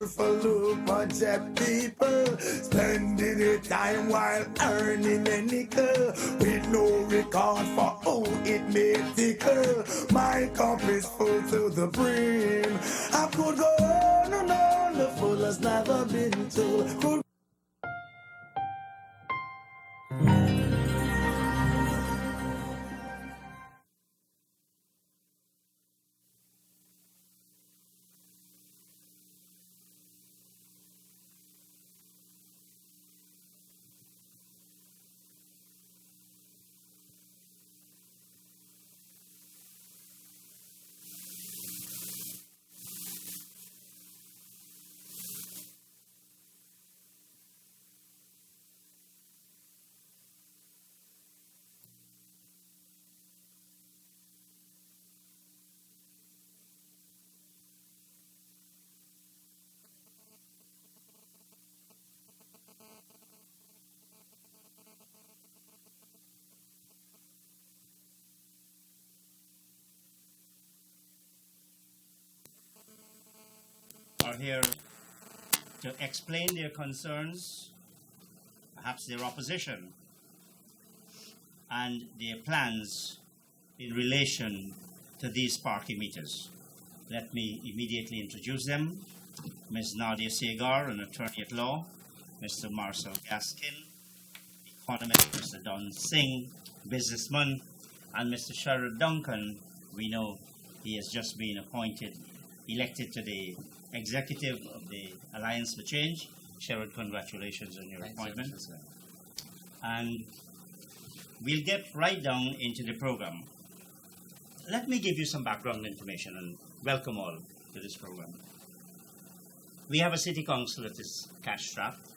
For look bunch of people spending their time while earning a nickel with no regard for how it may tickle. My cup is full to the brim. I could go on and on, the full has never been told. Are here to explain their concerns, perhaps their opposition, and their plans in relation to these parking meters. Let me immediately introduce them. Ms. Nadia Sagar, an attorney at law, Mr. Marcel Gaskin, economist, Mr. Singh, businessman, and Mr. Sherod Duncan. We know he has just been elected to the executive of the Alliance for Change. Sherod, congratulations on your appointment. And we'll get right down into the program. Let me give you some background information and welcome all to this program. We have a city council that is cash-strapped.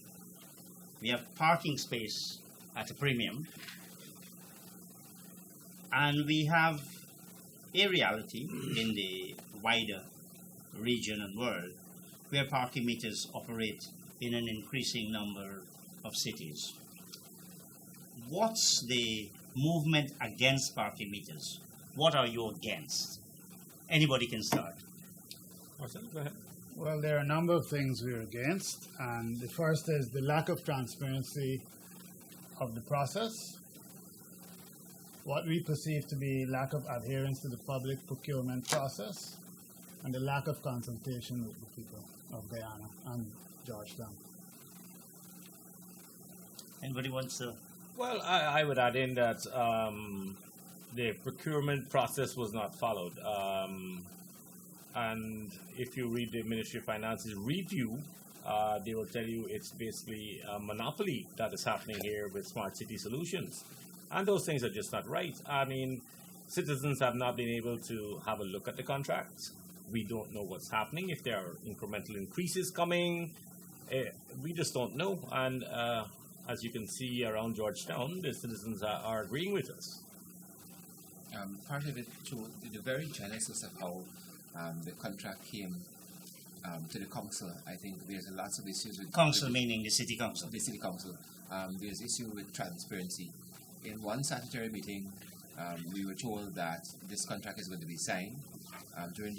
We have parking space at a premium. And we have a reality in the wider region and world where parking meters operate in an increasing number of cities. What's the movement against parking meters? What are you against? Anybody can start. Marcel, go ahead. Well, there are a number of things we're against, and the first is the lack of transparency of the process, what we perceive to be lack of adherence to the public procurement process, and the lack of consultation with the people of Guyana and Georgetown. Anybody wants to? Well, I would add in that the procurement process was not followed. And if you read the Ministry of Finance's review, they will tell you it's basically a monopoly that is happening here with smart city solutions. And those things are just not right. I mean, citizens have not been able to have a look at the contracts. We don't know what's happening, if there are incremental increases coming. We just don't know. And as you can see around Georgetown, the citizens are agreeing with us. Part of it, to the very genesis of how the contract came to the council, I think there's lots of issues with... Council meaning the city council? The city council. There's issue with transparency. In one statutory meeting, we were told that this contract is going to be signed. During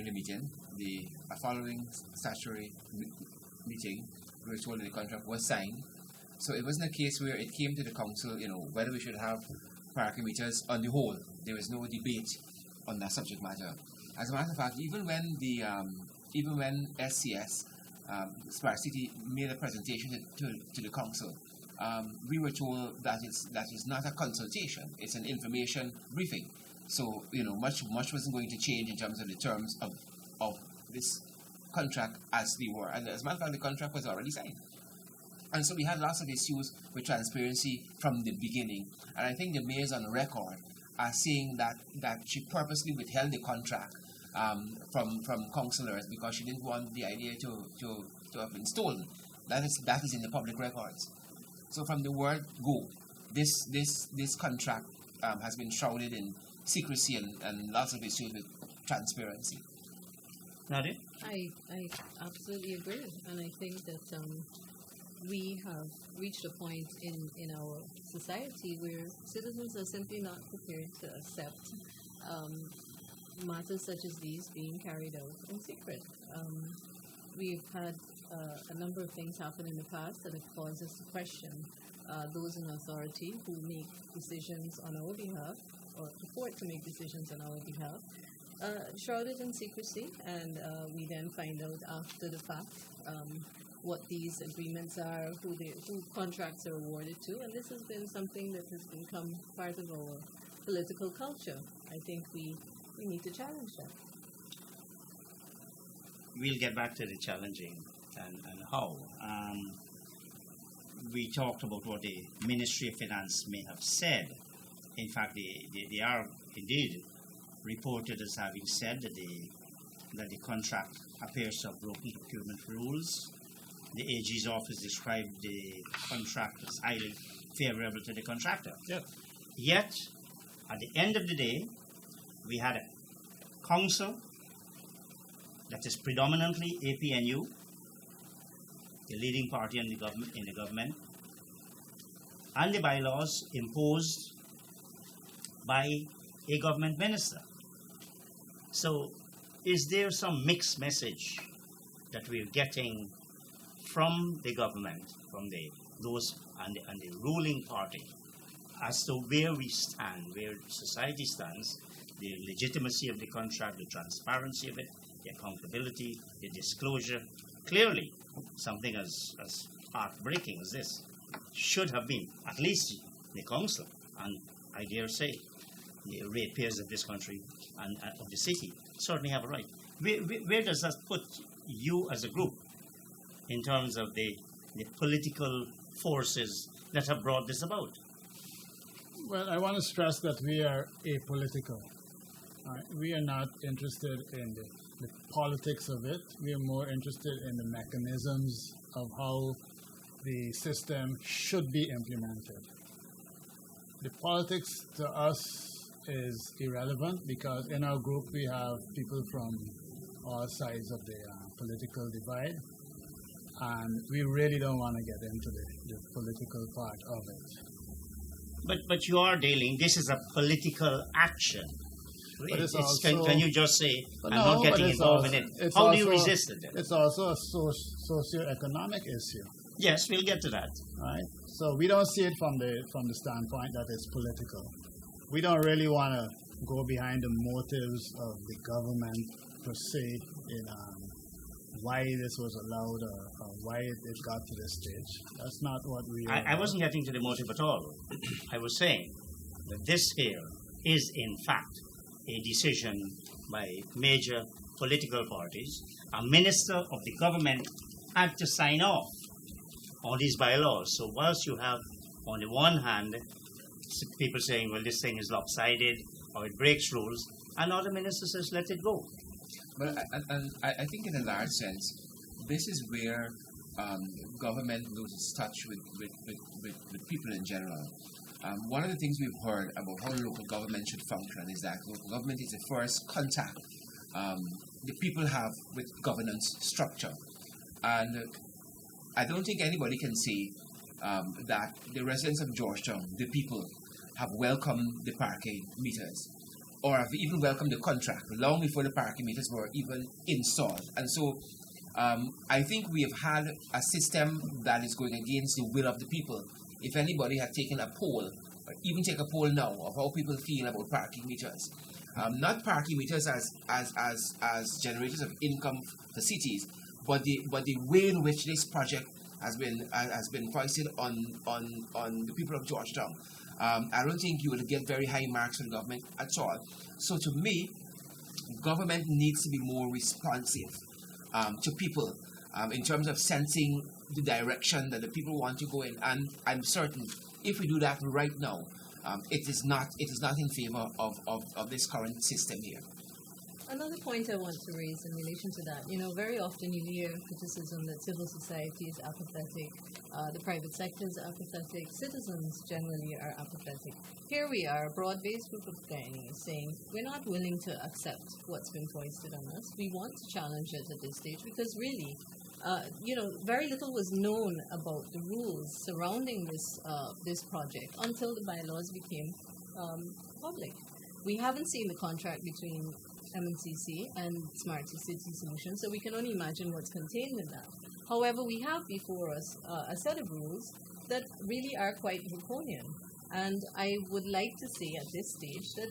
the meeting, the following statutory meeting, we were told that the contract was signed. So it wasn't a case where it came to the council, whether we should have parking meters on the whole. There was no debate on that subject matter. As a matter of fact, even when SCS, Smart City, made a presentation to the council, we were told that it's not a consultation; it's an information briefing. So much wasn't going to change in terms of the terms of this contract as they were. And as a matter of fact, the contract was already signed. And so we had lots of issues with transparency from the beginning. And I think the mayor's on record as saying that she purposely withheld the contract from councillors because she didn't want the idea to have been stolen. That is in the public records. So from the word go, this contract has been shrouded in secrecy and lots of issues with transparency. Nadia? I absolutely agree, and I think that we have reached a point in our society where citizens are simply not prepared to accept matters such as these being carried out in secret. We've had a number of things happen in the past that have caused us to question those in authority who make decisions on our behalf or purport to make decisions on our behalf, shrouded in secrecy, and we then find out after the fact what these agreements are, who contracts are awarded to, and this has been something that has become part of our political culture. I think we need to challenge that. We'll get back to the challenging and how. We talked about what the Ministry of Finance may have said. In fact, they are indeed reported as having said that the contract appears to have broken procurement rules. The AG's office described the contract as highly favorable to the contractor. Yes. Yet, at the end of the day, we had a council that is predominantly APNU, the leading party in the government, and the bylaws imposed by a government minister. So, is there some mixed message that we're getting from the government, from those and the ruling party, as to where we stand, where society stands, the legitimacy of the contract, the transparency of it, the accountability, the disclosure? Clearly, something as heartbreaking as this should have been, at least the council, and I dare say, the ratepayers of this country and of the city certainly have a right. Where does that put you as a group in terms of the political forces that have brought this about? Well, I want to stress that we are apolitical. We are not interested in the politics of it. We are more interested in the mechanisms of how the system should be implemented. The politics to us is irrelevant because in our group we have people from all sides of the political divide, and we really don't want to get into the political part of it. But you are dealing, this is a political action. But it's also, can you just say, I'm no, not getting involved in it? How do you resist it then? It's also a socio-economic issue. Yes, we'll get to that. Right? So we don't see it from the standpoint that it's political. We don't really want to go behind the motives of the government per se in why this was allowed or why it got to this stage. That's not what we are. I wasn't getting to the motive at all. I was saying that this here is in fact a decision by major political parties. A minister of the government had to sign off on these bylaws. So whilst you have, on the one hand, people saying, well, this thing is lopsided or it breaks rules, another minister says, let it go. Well, I think in a large sense, this is where government loses touch with people in general. One of the things we've heard about how local government should function is that local government is the first contact the people have with governance structure. And I don't think anybody can say that the residents of Georgetown, the people, have welcomed the parking meters or have even welcomed the contract long before the parking meters were even installed. And so I think we have had a system that is going against the will of the people. If anybody had taken a poll, or even take a poll now of how people feel about parking meters, not parking meters as generators of income for cities, but the way in which this project has been foisted on the people of Georgetown, I don't think you will get very high marks from the government at all. So to me, government needs to be more responsive to people in terms of sensing the direction that the people want to go in. And I'm certain if we do that right now, it is not in favor of this current system here. Another point I want to raise in relation to that, very often you hear criticism that civil society is apathetic, the private sector is apathetic, citizens generally are apathetic. Here we are, a broad-based group of Guyanese saying we're not willing to accept what's been foisted on us. We want to challenge it at this stage because really, very little was known about the rules surrounding this project until the bylaws became public. We haven't seen the contract between MNCC and Smart City Solutions, so we can only imagine what's contained in that. However, we have before us a set of rules that really are quite draconian. And I would like to say at this stage that,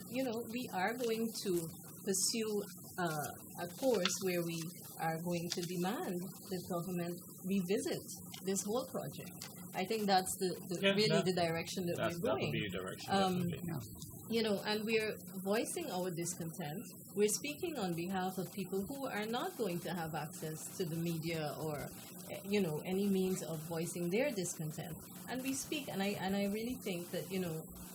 we are going to pursue a course where we are going to demand that government revisit this whole project. I think that's the direction that we're That going. would be the direction, definitely. And we're voicing our discontent. We're speaking on behalf of people who are not going to have access to the media or, any means of voicing their discontent. And we speak, and I really think that,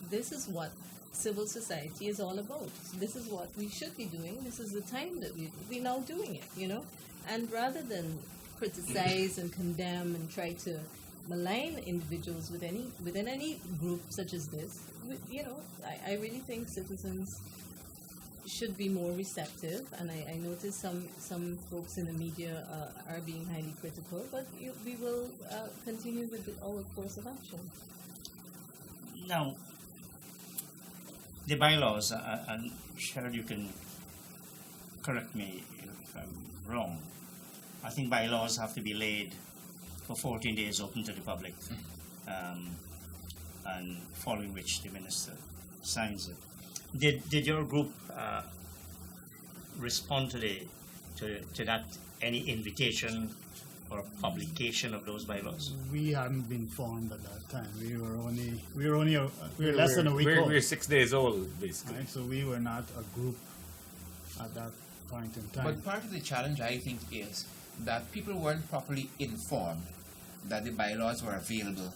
this is what civil society is all about. This is what we should be doing. This is the time that we're now doing it, And rather than criticize and condemn and try to malign individuals within any group such as this, I really think citizens should be more receptive, and I notice some folks in the media are being highly critical, but we will continue with our course of action. Now, the bylaws, and Sherod, you can correct me if I'm wrong. I think bylaws have to be laid for 14 days open to the public, and following which the minister signs it. Did your group respond to that, any invitation or publication of those bylaws? We hadn't been formed at that time. We were less than a week old. We're 6 days old, basically. Right? So we were not a group at that point in time. But part of the challenge, I think, is that people weren't properly informed that the bylaws were available.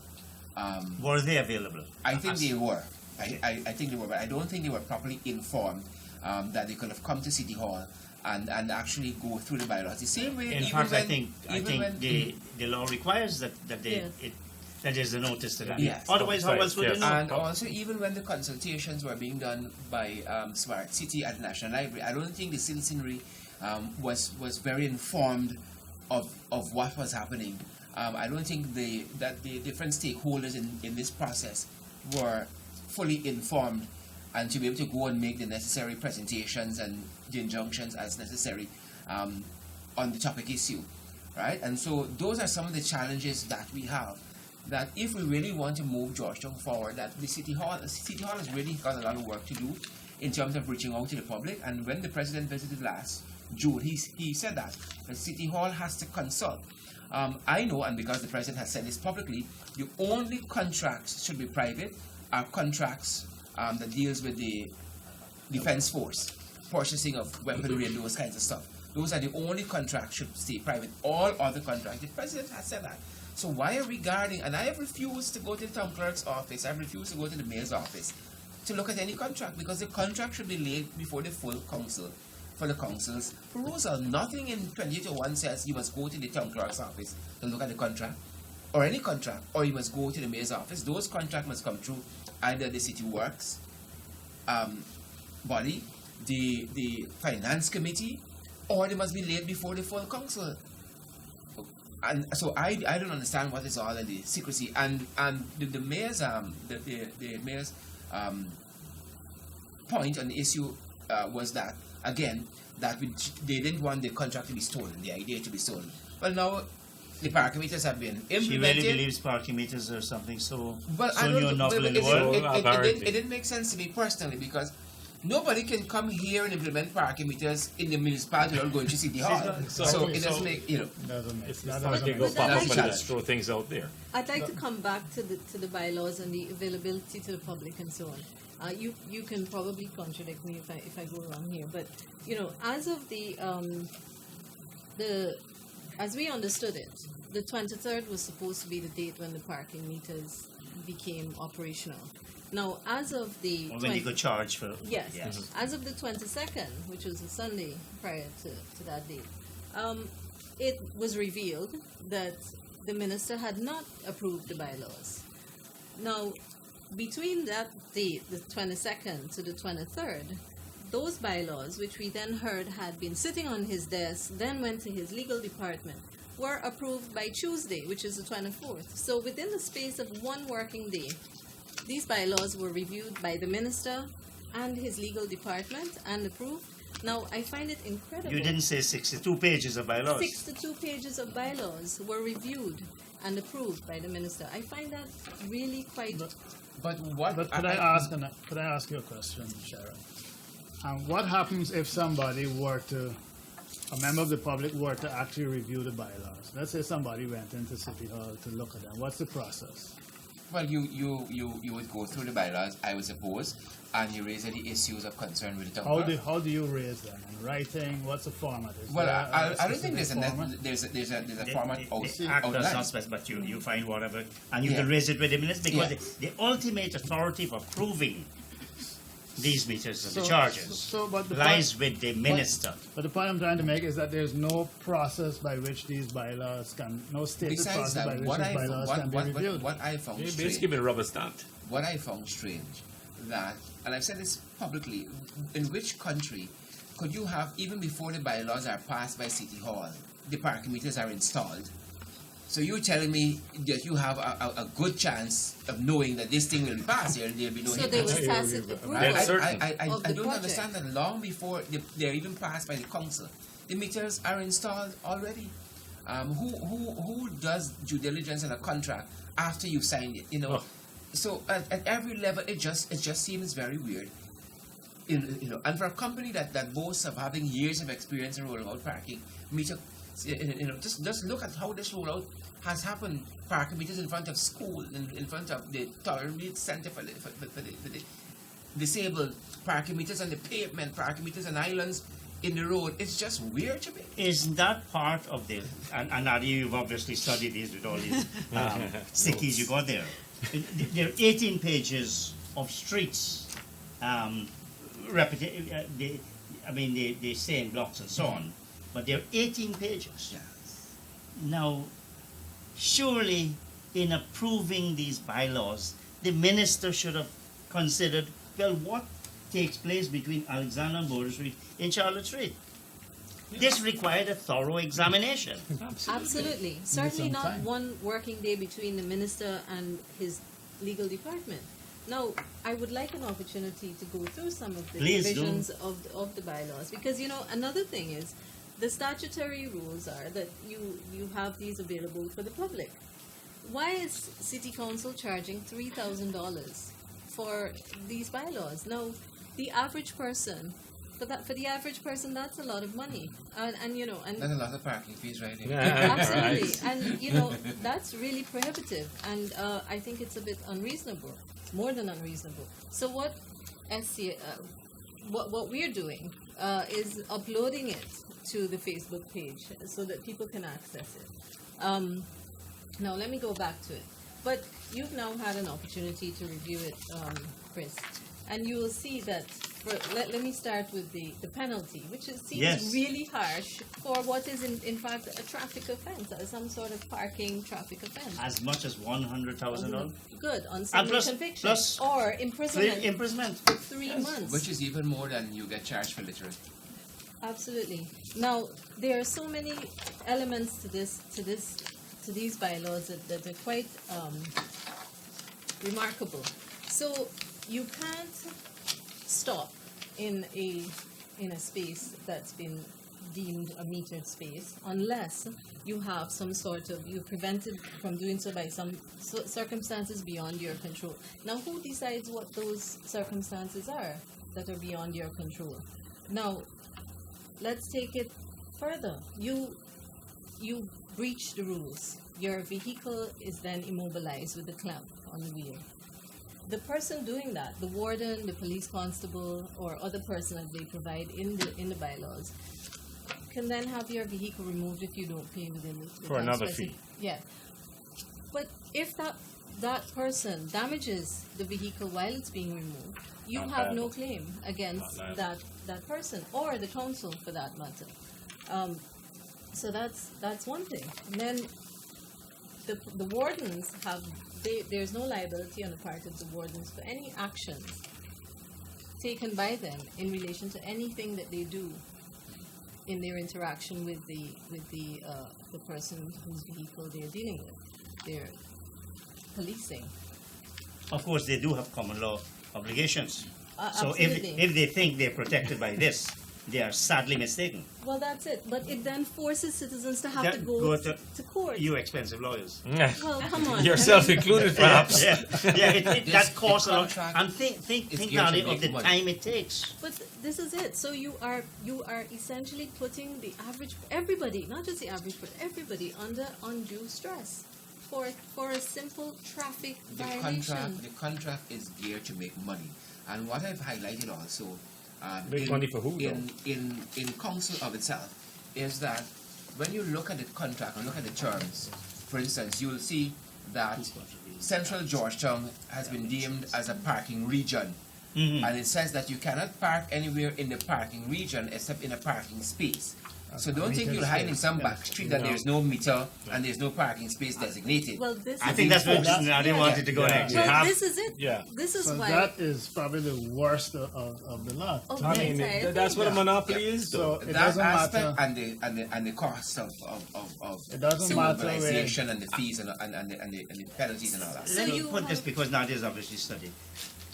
Were they available? I think they were. I think they were, but I don't think they were properly informed that they could have come to City Hall and actually go through the bylaws. The same way. In fact, I think the law requires that there's a notice to that. Yes. Otherwise, how else would you know? And also, even when the consultations were being done by Smart City at the National Library, I don't think the citizenry was very informed of what was happening. I don't think that the different stakeholders in this process were fully informed and to be able to go and make the necessary presentations and the injunctions as necessary on the topic issue, right? And so those are some of the challenges that we have, that if we really want to move Georgetown forward, that the City Hall has really got a lot of work to do in terms of reaching out to the public. And when the President visited last June, he said that the City Hall has to consult. I know, and because the President has said this publicly, the only contracts should be private are contracts that deals with the defense force, purchasing of weaponry and those kinds of stuff. Those are the only contracts should stay private. All other contracts, the President has said that. So why are we guarding? And I have refused to go to the town clerk's office. I've refused to go to the mayor's office to look at any contract, because the contract should be laid before the full council for the council's perusal. Nothing in 2801 says you must go to the town clerk's office to look at the contract, or any contract, or you must go to the mayor's office. Those contracts must come through either the city works body, the finance committee, or they must be laid before the full council. And so I don't understand what is all of the secrecy. And the mayor's the mayor's point on the issue was that, again, that they didn't want the contract to be stolen, the idea to be stolen. Well, now the parking meters have been implemented. She really believes parking meters are something so I new and novel in the world. It didn't make sense to me personally, because nobody can come here and implement parking meters in the municipality without going to City Hall. So it doesn't make, It's not like they go pop up and just throw things out there. I'd like to come back to the bylaws and the availability to the public and so on. You can probably contradict me if I go wrong here, but as of as we understood it, the 23rd was supposed to be the date when the parking meters became operational. Now, as of the when you could charge for yes. As of the 22nd, which was a Sunday prior to that date, it was revealed that the minister had not approved the bylaws. Now, between that date, the 22nd to the 23rd, those bylaws, which we then heard had been sitting on his desk, then went to his legal department, were approved by Tuesday, which is the 24th. So within the space of one working day, these bylaws were reviewed by the minister and his legal department and approved. Now, I find it incredible. You didn't say 62 pages of bylaws. 62 pages of bylaws were reviewed and approved by the minister. I find that really quite... But what? But could I ask you a question, Sherod? What happens if somebody were to, a member of the public were to actually review the bylaws? Let's say somebody went into City Hall to look at them. What's the process? Well, you would go through the bylaws, I would suppose, and you raise any issues of concern with the town clerk. How do you raise them? In writing? What's the format? Well, I don't think there's a format The act does outlined. not specify, but you find whatever, and you can raise it with the minister, because the ultimate authority for approving these meters and the charges lies with the minister. But the point I'm trying to make is that there's no process by which these bylaws can, no stated Besides process by that, which these bylaws can be reviewed. what I found They strange, basically been rubber stamped. what I found strange, that, and I've said this publicly, in which country could you have, even before the bylaws are passed by City Hall, the parking meters are installed? So you're telling me that you have a good chance of knowing that this thing will be passed here and there'll be no So there was hiccups? tacit approval I of the don't project. understand that long before they're even passed by the council, the meters are installed already. Who does due diligence on a contract after you've signed it? You know, so at every level, it just seems very weird. You know, and for a company that boasts of having years of experience in rolling out parking meter, just look at how this rollout has happened. Parking meters in front of school, in front of the tolerance center for the disabled, parking meters on the pavement, parking meters on islands in the road. It's just weird to me. Isn't that part of the, and Nadia, you've obviously studied these with all these stickies you got there. There are 18 pages of streets, they say in blocks and so on, but there are 18 pages. Now, surely in approving these bylaws, the minister should have considered, well, what takes place between Alexander and Border Street in Charlotte Street? This required a thorough examination. Absolutely. Certainly not time. one working day between the minister and his legal department. Now, I would like an opportunity to go through some of the Please do. provisions of the bylaws, because, you know, another thing is the statutory rules are that you have these available for the public. Why is City Council charging $3,000 for these bylaws? Now, the average person, for the average person, that's a lot of money, and you know, and That's a lot of parking fees right here. absolutely, and you know, that's really prohibitive, and I think it's a bit unreasonable, more than unreasonable. So what what we're doing is uploading it to the Facebook page so that people can access it. Now let me go back to it. But you've now had an opportunity to review it, Chris, and you will see that. Let me start with the penalty, which seems really harsh for what is in fact a traffic offence, some sort of parking traffic offence. As much as $100,000? Good, on civil conviction. Or imprisonment for 3 months. Which is even more than you get charged for littering. Absolutely. Now, there are so many elements to these bylaws that are quite remarkable. So you can't stop in a space that's been deemed a metered space unless you have some sort of, you're prevented from doing so by some circumstances beyond your control. Now, who decides what those circumstances are that are beyond your control? Now, let's take it further. You breach the rules. Your vehicle is then immobilized with the clamp on the wheel. The person doing that, the warden, the police constable, or other person that they provide in the bylaws, can then have your vehicle removed if you don't pay within the For time another specific- fee. Yeah. But if that person damages the vehicle while it's being removed, you Not have liable. no claim against Not liable. that person or the council for that matter. So that's one thing. And then the wardens have. There's no liability on the part of the wardens for any actions taken by them in relation to anything that they do in their interaction with the person whose vehicle they're dealing with. They're policing. Of course, they do have common law obligations. So Absolutely. if they think they're protected by this, they are sadly mistaken. Well, that's it. But it then forces citizens to have That to go go to court. You expensive lawyers. Well, come on. Yourself included, perhaps. Yeah, that costs a lot. contract And think is geared Nadia, to of the make money. time it takes. But this is it. So you are essentially putting the average, everybody, not just the average, but everybody under undue stress for a simple traffic violation. The contract is geared to make money. And what I've highlighted also Make money for who, in council of itself is that when you look at the contract and look at the terms, for instance, you will see that Central Georgetown has been deemed as a parking region. And it says that you cannot park anywhere in the parking region except in a parking space. So don't think you'll hide in some back street that there's no meter and there's no parking space designated. Well, this I is think that's what it. Nadia wanted to go next. Well, Have- this is it. Yeah. This is So why. that is probably the worst of the lot. Of I the mean, entire that's what a thing. monopoly is, though. So it that doesn't aspect matter. and the cost of It doesn't matter where. mobilization and the fees and the penalties and all that. So Let me you put this have- because Nadia's obviously studied.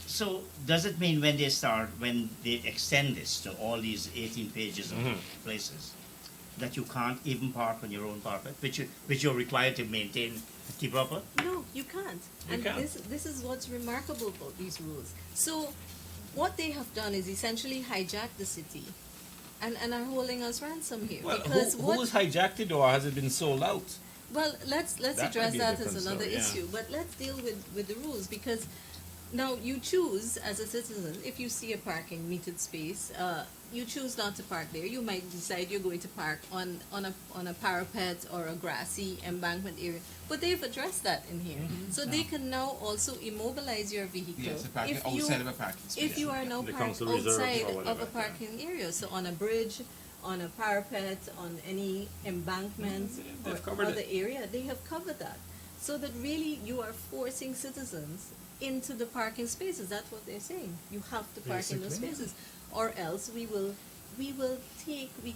So does it mean when they extend this to all these 18 pages of places, that you can't even park on your own parkway, which you're required to maintain and keep proper? No, you can't. And can't. this is what's remarkable about these rules. So what they have done is essentially hijack the city and are holding us ransom here. Well, because who's hijacked it, or has it been sold out? well, let's That address might be a that as different another story, yeah. issue. But let's deal with the rules, because now you choose as a citizen, if you see a parking metered space, you choose not to park there. You might decide you're going to park on a parapet or a grassy embankment area. But they've addressed that in here. So they can now also immobilize your vehicle Yes, the parking if you outside of a parking space. if you are now The parked council reserve outside or of whatever, a parking area. So on a bridge, on a parapet, on any embankment or They've covered other it. area, they have covered that. So that really you are forcing citizens into the parking spaces. That's what they're saying. You have to park in those Basically. spaces, or else we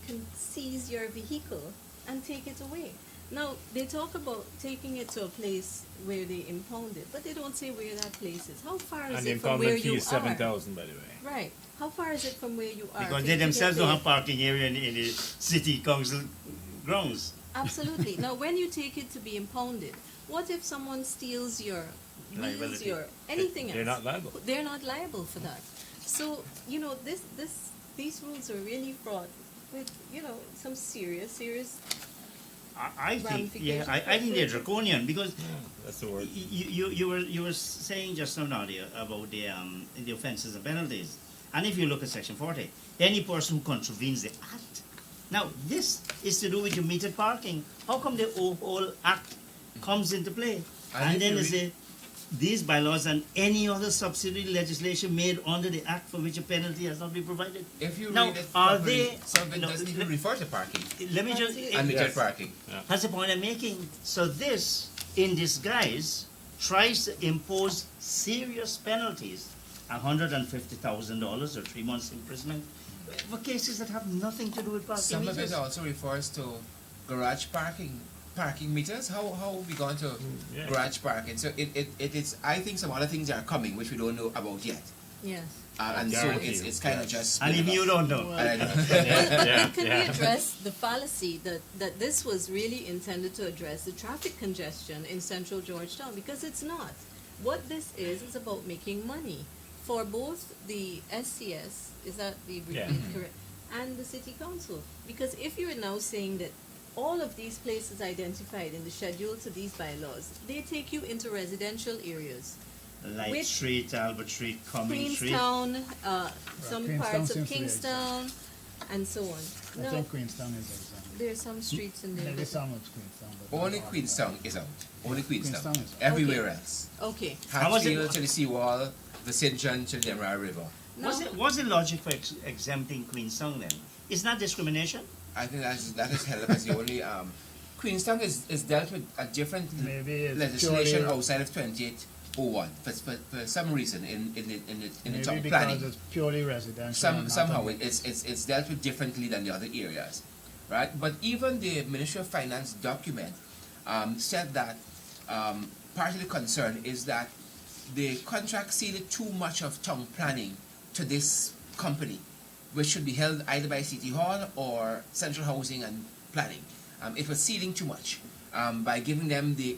can seize your vehicle and take it away. Now they talk about taking it to a place where they impound it, but they don't say where that place is. How far is And the it from where impoundment fee you is are? 7,000, by the way. Right. How far is it from where you are? Because to- they to themselves get don't there? have parking area in the city council grounds. Absolutely. Now, when you take it to be impounded, what if someone steals your wheels, Liability. your anything else? They're not liable. They're not liable for that. So these rules are really fraught with some serious. I think Ramifications I think they're for- draconian because That's the word. you were saying just now, Nadia, about the offences and penalties, and if you look at Section 40, any person who contravenes the Act. Now this is to do with your metered parking. How come the whole Act comes into play? And And if then you they read- say these bylaws and any other subsidiary legislation made under the Act for which a penalty has not been provided. If you Now, read it are properly, they- some of it no, doesn't even let- refer to parking Let me just and metered Yes. parking. That's the point I'm making. So this, in disguise, tries to impose serious penalties, $150,000 or 3 months imprisonment, for cases that have nothing to do with parking Some of it meters. also refers to garage parking meters. How are we going to yeah. garage parking? So it is. I think some other things are coming which we don't know about yet, Yes. and so Guarantee it's you. it's kind of just. And even you don't know. And- But Yeah, can yeah. we address the fallacy that this was really intended to address the traffic congestion in central Georgetown? Because it's not. What this is about making money for both the SCS, is that the agreement Yeah. correct, and the city council. Because if you're now saying that all of these places identified in the schedule to these bylaws, they take you into residential areas. Light Which- Street, Albert Street, Cumming Street. Queenstown, some Queenstown parts of seems to be Kingstown, and so on. I Now, think Queenstown is exempt. there's some streets in there. Maybe that- some of Queenstown. But not Only all of Queenstown is out. Only Queenstown. Queenstown is out. Everywhere Okay. else. Okay. How was it- Hatfield to the seawall, the St. John to the Demerara River. Now, Was the logic for exempting Queenstown then? Is that discrimination? I think that is held up as the only. Queenstown is dealt with a different Maybe it's legislation purely- outside of 2801 for some reason in the Maybe town because planning. it's purely residential. and not Somehow a- it's dealt with differently than the other areas, right? But even the Ministry of Finance document said that part of the concern is that the contract ceded too much of town planning to this company, which should be held either by City Hall or Central Housing and Planning. It was ceding too much by giving them the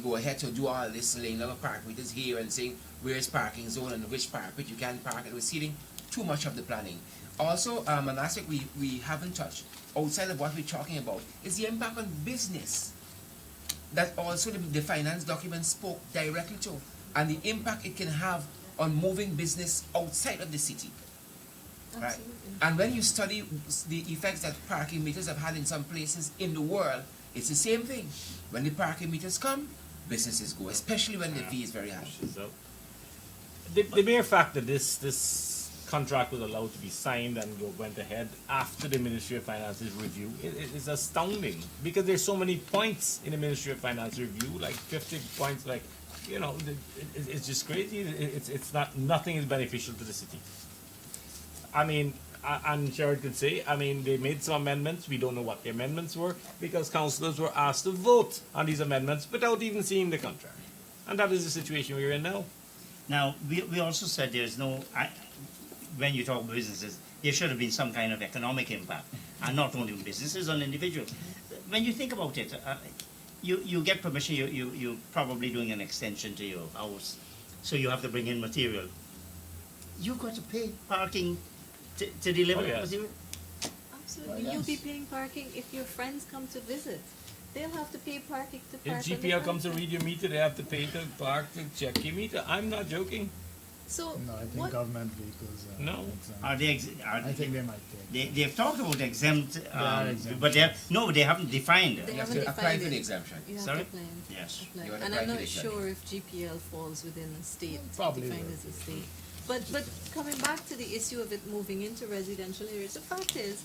go ahead to do all this laying of park meters here and saying where's parking zone and which park, but you can't park. It was ceding too much of the planning. Also, an aspect we haven't touched outside of what we're talking about is the impact on business that also the finance document spoke directly to, and the impact it can have on moving business outside of the city. Right? Absolutely. And when you study the effects that parking meters have had in some places in the world, it's the same thing. When the parking meters come, businesses go, especially when the fee is very high. So, the mere fact that this contract was allowed to be signed and went ahead after the Ministry of Finance's review is astounding, because there's so many points in the Ministry of Finance review, like 50 points, like, you know, it's just crazy. It's not, nothing is beneficial to the city. I mean, and Sherod could say, I mean, they made some amendments. We don't know what the amendments were, because councillors were asked to vote on these amendments without even seeing the contract. And that is the situation we're in now. Now, we also said there's no, when you talk about businesses, there should have been some kind of economic impact, and not only on businesses, on individuals. When you think about it, you get permission, you're probably doing an extension to your house, so you have to bring in material. You've got to pay parking to deliver Oh, yes. material. Absolutely. Well, You'll be yes. paying parking if your friends come to visit. They'll have to pay parking to If park on the GPL comes to parking. read your meter, they have to pay to park to check your meter. I'm not joking. So No, I think what? government vehicles are No. exempt. Are they? I think they might take. They've talked about exempt, are exempt. but they haven't defined. They You have haven't to apply defined for the it. exemption. You have Sorry? to plan. Yes. Apply. You want to And apply I'm for not the exemption. sure if GPL falls within the state, Probably defined will. as a state. But coming back to the issue of it moving into residential areas, the fact is,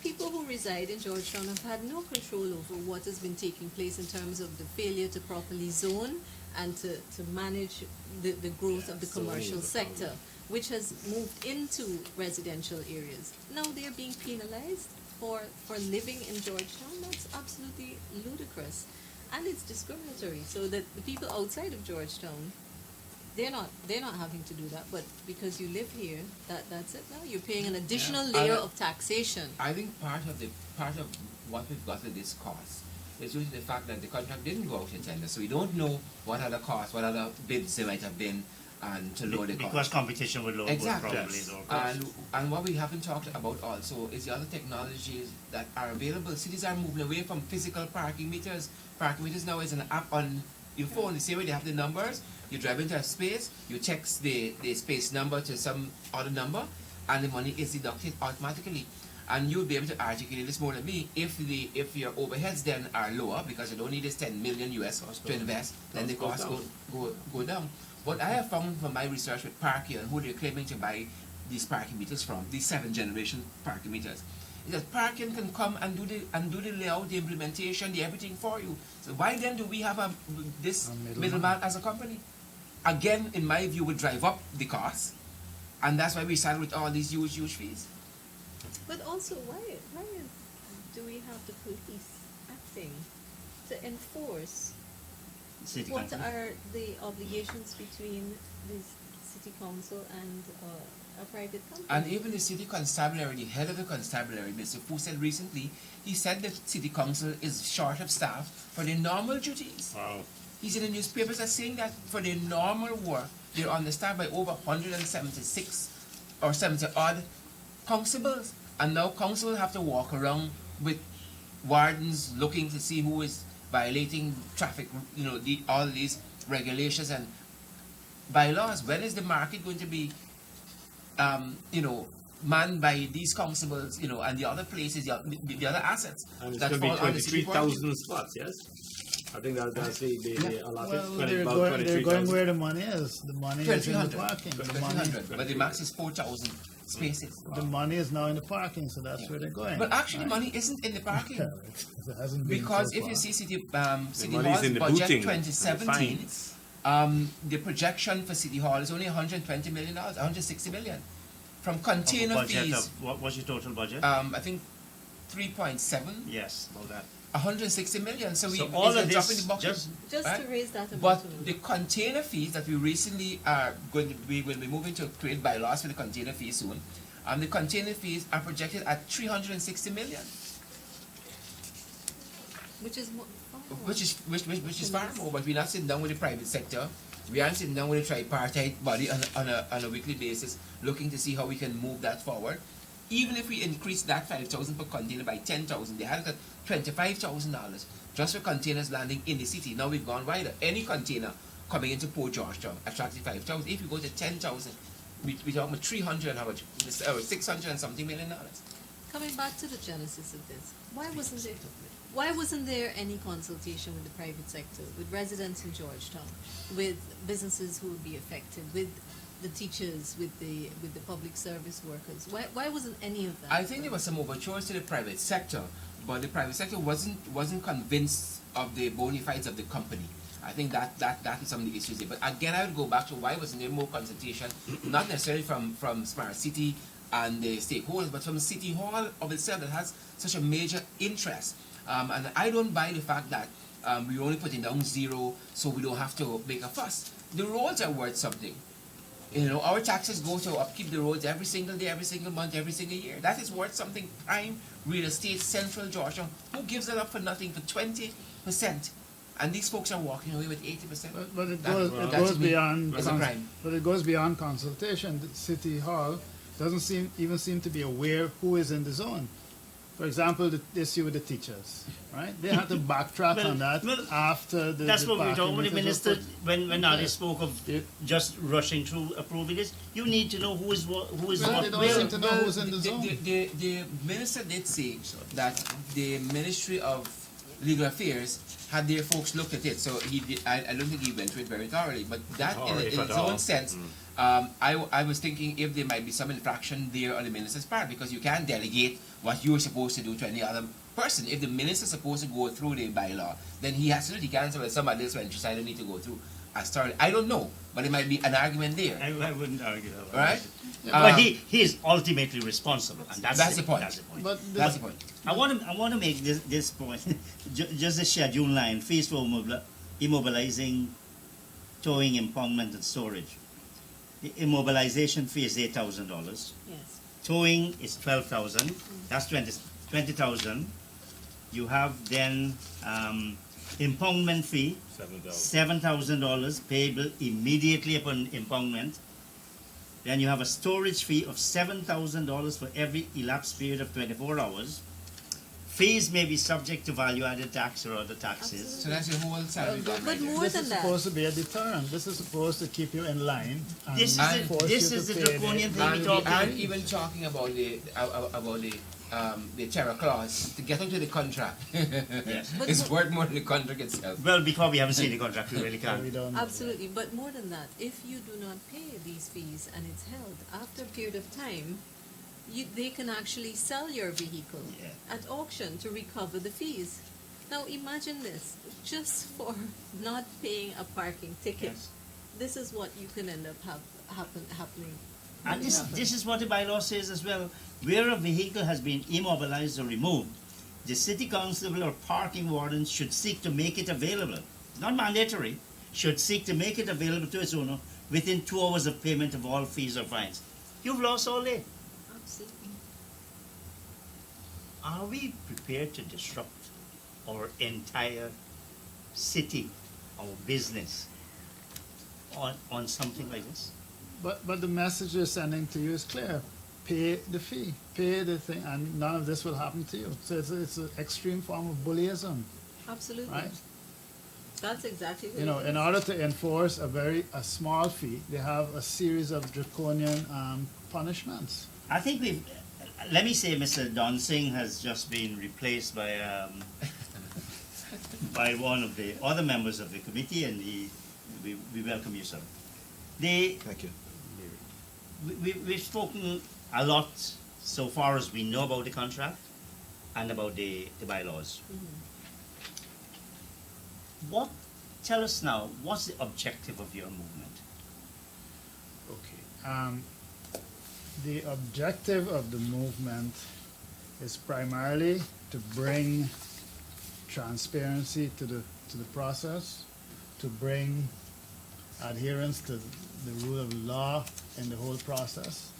people who reside in Georgetown have had no control over what has been taking place in terms of the failure to properly zone and to manage the growth of the commercial sector, which has moved into residential areas. Now they are being penalized for living in Georgetown. That's absolutely ludicrous. And it's discriminatory, so that the people outside of Georgetown, they're not having to do that, but because you live here, that's it now. You're paying an additional layer of taxation. I think part of what we've got with this cost is due to the fact that the contract didn't go out in tender, so we don't know what other costs, what other bids there might have been, and to lower the cost. Because competition would Exactly. probably Yes. lower costs. And what we haven't talked about also is the other technologies that are available. Cities are moving away from physical parking meters. Parking meters now is an app on your phone. The same way they have the numbers. You drive into a space, you text the space number to some other number, and the money is deducted automatically. And you'll be able to articulate this more than me. If your overheads then are lower, because you don't need this 10 million US to invest, then the costs go down. What I have found from my research with Parkia and who they're claiming to buy these parking meters from, these 7th generation parking meters, is that Parkin can come and do the layout, the implementation, the everything for you. So why then do we have this middleman as a company? Again, in my view, would drive up the cost, and that's why we started with all these huge fees. But also, why do we have the police acting to enforce? City What council. are the obligations between the city council and a private company? And even the city constabulary, the head of the constabulary, Mr. Fu, said recently, he said that city council is short of staff for their normal duties. Wow. He's in the newspapers are saying that for their normal work, they're understaffed by over 176 or 70 odd constables. And now council have to walk around with wardens looking to see who is violating traffic, all these regulations and bylaws. When is the market going to be, manned by these constables, and the other places, the other assets And it's that going to be fall under city purview? 23,000 spots, yes? I think that's the allotted. Well, about they're 23,000. going where the money is. The money is in the 1,200. parking. The 1,200. But the max is 4,000 spaces. money is now in the parking, so that's where they're going. But actually, money isn't in the parking. It hasn't been Because so if you far. see City money's Hall's in the budget booting and the 2017, fines. the projection for City Hall is only $120 million, $160 million. From Of a container budget fees, of, what was your total budget? I think 3.7, Yes, about that. 160 million. So we So all it's a of drop this, in the bucket. Just Right. to raise that amount But of the container fees that we recently are going to be, will be moving to create bylaws for the container fees soon. The container fees are projected at 360 million, which is more, which is far more. But we're not sitting down with the private sector. We aren't sitting down with a tripartite body on a weekly basis, looking to see how we can move that forward. Even if we increase that 5,000 per container by 10,000, they had got $25,000 just for containers landing in the city. Now we've gone wider. Any container coming into Port Georgetown attracts 5,000. If you go to 10,000, we talk about 300 and how much? 600 and something $million. coming back to the genesis of this, why wasn't there any consultation with the private sector, with residents in Georgetown, with businesses who would be affected, with the teachers, with the public service workers? Why wasn't any of that? I think there was some overtures to the private sector, but the private sector wasn't convinced of the bona fides of the company. I think that is some of the issues there. But again, I would go back to why wasn't there more consultation, not necessarily from Smart City and the stakeholders, but from City Hall of itself that has such a major interest. And I don't buy the fact that we're only putting down zero so we don't have to make a fuss. The roads are worth something. You know, our taxes go to upkeep the roads every single day, every single month, every single year. That is worth something. Prime real estate, Central Georgia. Who gives it up for nothing for 20%? And these folks are walking away with 80%. But it That- goes, that it to goes me beyond. is a crime. But it goes beyond consultation. The City Hall doesn't seem to be aware who is in the zone. For example, the issue with the teachers, right? They had to backtrack Well, on that well, after the. That's the what we were parking talking about. The meters were minister, when Nadia spoke of It- just rushing through approving this, you need to know who is what, Well, they what, don't where. seem to know who's in the zone. The minister did say that the Ministry of Legal Affairs had their folks looked at it. So he did, I don't think he went through it very thoroughly. But that, Or in if at its all. own sense, I was thinking if there might be some infraction there on the minister's part, because you can't delegate what you're supposed to do to any other person. If the minister's supposed to go through the bylaw, then he has to do it. He can't say, well, somebody else went through, so I don't need to go through. I don't know, but there might be an argument there. I wouldn't argue that. Right? But he is ultimately responsible, and that's the point. That's the point. But That's the point. I want to make this point. Just the schedule line: fees for immobilizing, towing, impoundment, and storage. The immobilization fee is $8,000. yes. Towing is 12,000. That's 20,000. You have then impoundment fee, $7,000 payable immediately upon impoundment. Then you have a storage fee of $7,000 for every elapsed period of 24 hours. Fees may be subject to value-added tax or other taxes. So that's your whole salary. But right there. more this than is that, supposed to be a deterrent. This is supposed to keep you in line. And This force you is to the pay draconian thing And we we talk about. aren't even talking about the terror clause to get into the contract. But It's mo- worth more than the contract itself. Well, because we haven't seen the contract, we really We can't. don't know. absolutely. But more than that, if you do not pay these fees and it's held after a period of time, they can actually sell your vehicle Yeah. at auction to recover the fees. Now imagine this: just for not paying a parking ticket, Yes. this is what you can end up happening. And this is what the bylaw says as well. Where a vehicle has been immobilized or removed, the city constable or parking warden should seek to make it available. Not mandatory. Should seek to make it available to its owner within 2 hours of payment of all fees or fines. You've lost all day. Absolutely. Are we prepared to disrupt our entire city, our business, on something like this? But the message they're sending to you is clear. Pay the fee, pay the thing, and none of this will happen to you. So it's an extreme form of bullyism, Absolutely. right? That's exactly what You know, it in is. order to enforce a small fee, they have a series of draconian punishments. I think let me say Mr. Don Singh has just been replaced by by one of the other members of the committee, and we welcome you, sir. Thank you. We've spoken a lot so far as we know about the contract and about the bylaws. Tell us now, what's the objective of your movement? Okay. The objective of the movement is primarily to bring transparency to the process, to bring adherence to the rule of law in the whole process,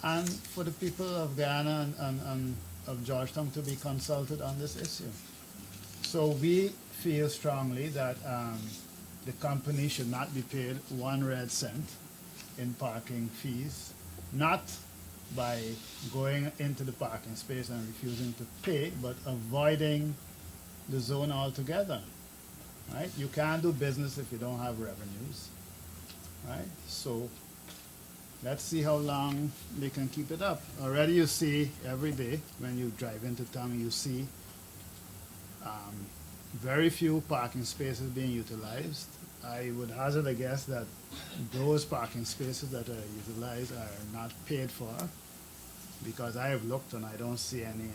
and for the people of Guyana and of Georgetown to be consulted on this issue. So we feel strongly that the company should not be paid 1 red cent in parking fees, not by going into the parking space and refusing to pay, but avoiding the zone altogether. Right? You can't do business if you don't have revenues. Right? So let's see how long they can keep it up. Already you see every day when you drive into town, you see very few parking spaces being utilized. I would hazard a guess that those parking spaces that are utilized are not paid for, because I have looked and I don't see any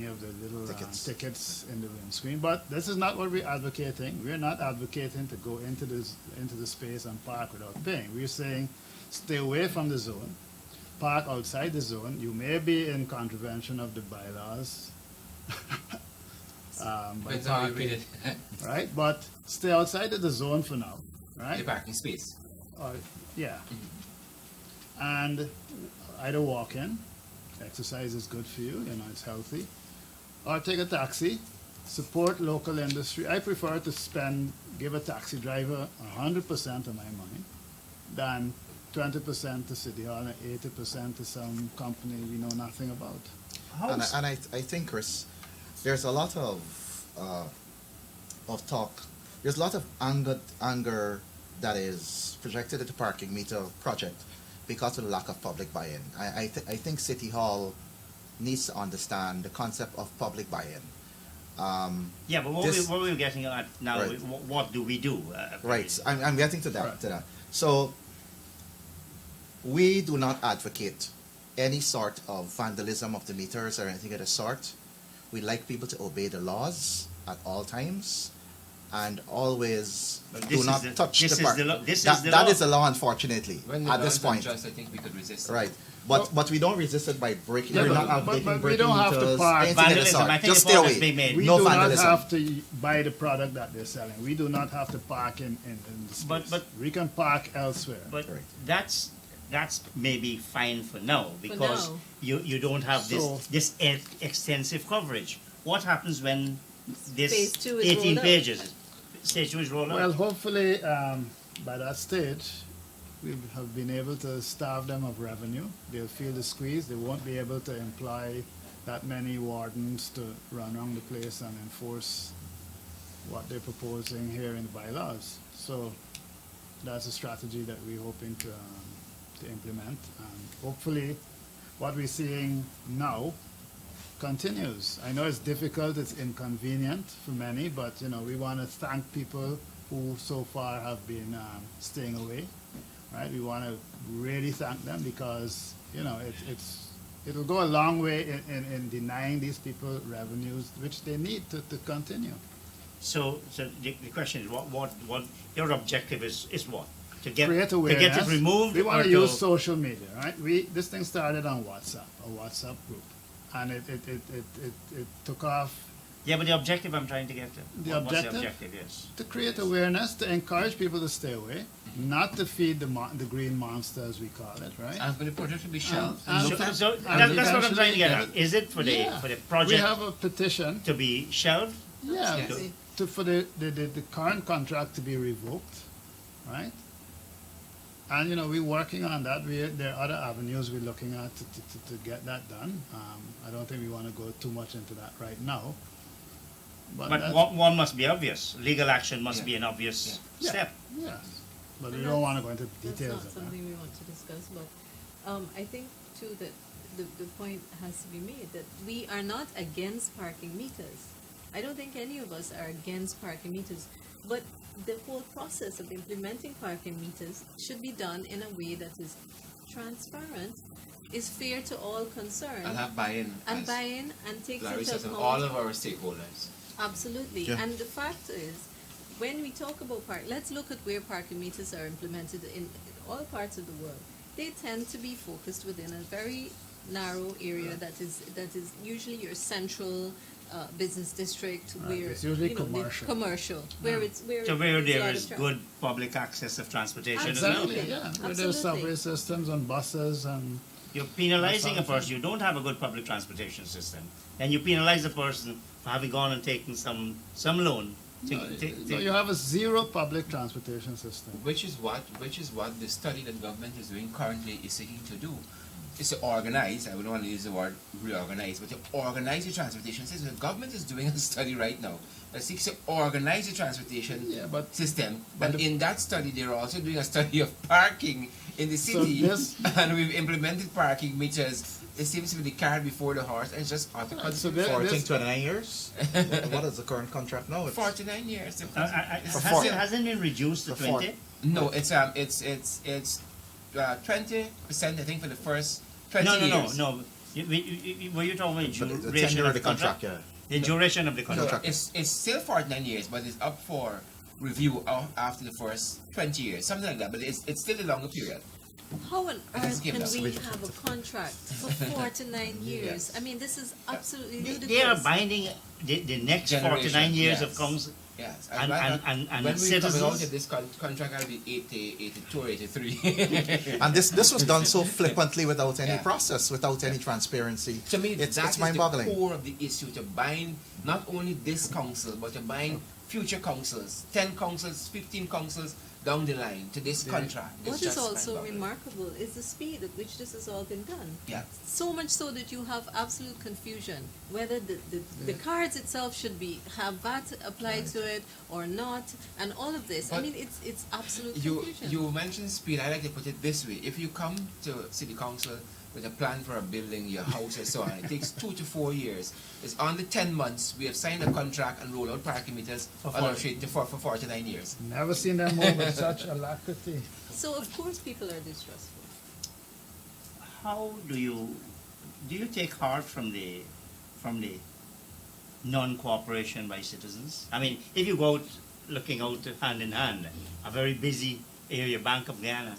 of the little tickets in the windscreen. But this is not what we're advocating. We're not advocating to go into the space and park without paying. We're saying stay away from the zone, park outside the zone. You may be in contravention of the bylaws. By Depends how you read parking, it. right? But stay outside of the zone for now, right? The parking space. Yeah. And either walk in, exercise is good for you, it's healthy, or take a taxi, support local industry. I prefer to give a taxi driver 100% of my money than 20% to City Hall and 80% to some company we know nothing about. And I think, Chris, there's a lot of talk. There's a lot of anger that is projected at the parking meter project because of the lack of public buy-in. I think City Hall needs to understand the concept of public buy-in. Yeah, but what we're getting at now, Right. what do we do? Right, I'm getting to that. Right. To that. So we do not advocate any sort of vandalism of the meters or anything of the sort. We like people to obey the laws at all times and always But do this not is the- touch this the is park. the law- this is That the law. is the law, unfortunately, When the at law this is point. unjust, I think we could resist it. Right. But we don't resist it by breaking. Yeah, we're but- not advocating but we breaking don't have to meters, park. anything of the Vandalism, sort. I think Just the stay point away. has been made. We No do vandalism. not have to buy the product that they're selling. We do not have to park in the space. But- we can park elsewhere. But Right. that's maybe fine for now because now. you don't have So- this extensive coverage. What happens when this Phase 2 is 18 rolled out? pages, stage 2 is rolled Well, out? hopefully, by that stage, we have been able to starve them of revenue. They'll feel the squeeze. They won't be able to employ that many wardens to run around the place and enforce what they're proposing here in the bylaws. So that's a strategy that we're hoping to implement. And hopefully, what we're seeing now continues. I know it's difficult, it's inconvenient for many, but we want to thank people who so far have been staying away. Right? We want to really thank them because it'll go a long way in denying these people revenues which they need to continue. So the question is, what your objective is what? To get Create awareness. to get it removed. We want or to use social media, right? This thing started on WhatsApp, a WhatsApp group, and it took off. Yeah, but the objective I'm trying to get to. The What's objective? the objective? Yes. To create awareness, to encourage people to stay away, not to feed the green monster, as we call it, right? And for the project to be shelved. And- So, and- so and that's what I'm trying to get at. eventually- Is it for the Yeah. for the We project have a petition, to be shelved? yeah, Yes. for the current contract to be revoked, right? And we're working on that. There are other avenues we're looking at to get that done. I don't think we want to go too much into that right now. But But that's- one must be obvious. Legal action must Yeah. be an obvious Yeah. step. yes, but we And don't that's- want to go into That's details not of that. something we want to discuss, but I think too that the point has to be made that we are not against parking meters. I don't think any of us are against parking meters, but the whole process of implementing parking meters should be done in a way that is transparent, is fair to all concerned, And have buy-in. and as buy-in and takes Larry into says, of account all of our stakeholders. Absolutely. Yeah. And the fact is, when we talk about let's look at where parking meters are implemented in all parts of the world. They tend to be focused within a very narrow area that is usually your central business district, where it's usually the commercial, where it's where So where it's a there lot is of traffic. good public access of transportation as well. Absolutely. Exactly, yeah. Where Absolutely. there's subway systems and buses and You're penalizing a That's person. You don't have a good public transportation system. Then you penalize the person for having gone and taken some loan. no, you have a zero public transportation system. Which is what the study that government is doing currently is seeking to do. Is to organize, I wouldn't want to use the word reorganize, but to organize the transportation system. The government is doing a study right now that seeks to organize the transportation Yeah, but system. but And the- in that study, they're also doing a study of parking in the So city. this- And we've implemented parking meters. It seems to be the cart before the horse, and it's just out of Right, so control. there- For I this- think 29 years. What is the current contract now? It's 49 years. Hasn't it reduced to For four- 20? No, it's 20%, I think, for the first 20 years. No. Were you talking about but the duration tenure of the contract? yeah. The duration of the No, contract. it's still 49 years, but it's up for review after the first 20 years, something like that. But it's still a longer period. How on earth give can us we have a contract for 49 years? I mean, this is absolutely ludicrous. They are binding the next Generation, 49 years yes. of council. Yes, And- like and- that, and when we citizens- come out of this contract, I'll be 80, 82 or 83. And this was done so flippantly without any Yeah. process, without any transparency. To me, it's that is the mind-boggling. core of the issue, to bind not only this council, but to bind future councils, 10 councils, 15 councils down the line to this contract. It's What is just also mind-boggling. remarkable is the speed at which this has all been done. Yeah. So much so that you have absolute confusion whether the cards itself should have VAT applied to it or not, and all of this. I But mean, it's absolute You confusion. you mentioned speed. I like to put it this way: if you come to city council with a plan for a building, your house, and so on, it takes 2 to 4 years. It's under 10 months. We have signed a contract and rolled out parking meters For on our street for 49 years. Never seen them move with such alacrity. So of course people are distrustful. How do you take heart from the non-cooperation by citizens? I mean, if you go out looking out hand in hand, a very busy area, Bank of Guyana.